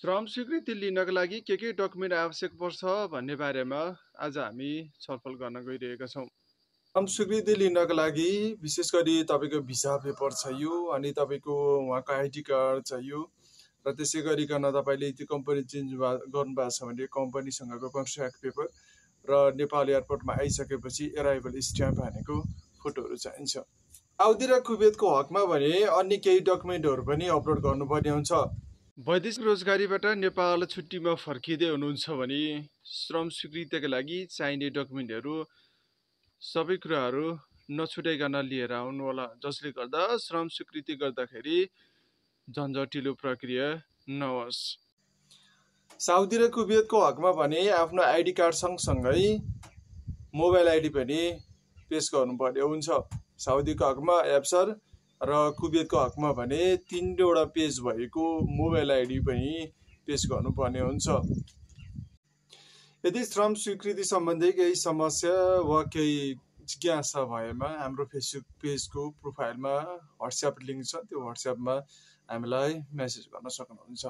श्रम स्वीकृति लिनका लागि के डकुमेन्ट आवश्यक पर्छ भन्ने बारेमा आज हामी छलफल गर्न गइरहेका छौँ। श्रम स्वीकृति लिनका लागि विशेष गरी तपाईँको भिसा पेपर चाहियो अनि तपाईँको उहाँको आइडी कार्ड चाहियो र त्यसै गरिकन तपाईँले त्यो कम्पनी चेन्ज गर्नुभएको छ भने कम्पनीसँगको कन्ट्र्याक्ट पेपर र नेपाल एयरपोर्टमा आइसकेपछि एराइभल स्ट्याम्प हानेको फोटोहरू चाहिन्छ। साउदी र कुवेतको हकमा भने अन्य केही डकुमेन्टहरू पनि अपलोड गर्नुपर्ने हुन्छ। वैदेशिक रोजगारीबाट नेपाल छुट्टीमा फर्किँदै हुनुहुन्छ भने श्रम स्वीकृतिका लागि चाहिने डकुमेन्टहरू सबै कुराहरू नछुटाइकन लिएर आउनुहोला, जसले गर्दा श्रम स्वीकृति गर्दाखेरि झन्झटिलो प्रक्रिया नहोस्। साउदी र कुवेतको हकमा भने आफ्नो आइडी कार्ड सँगसँगै मोबाइल आइडी पनि पेश गर्नुपर्ने हुन्छ। साउदीको हकमा एप्सर र कुवेतको हकमा भने 3वटा पेज भएको मोबाइल आइडी पनि पेश गर्नुपर्ने हुन्छ। यदि श्रम स्वीकृति सम्बन्धी केही समस्या वा केही जिज्ञासा भएमा हाम्रो फेसबुक पेजको प्रोफाइलमा व्हाट्सएप लिङ्क छ, त्यो व्हाट्सएपमा हामीलाई मेसेज गर्न सक्नुहुन्छ।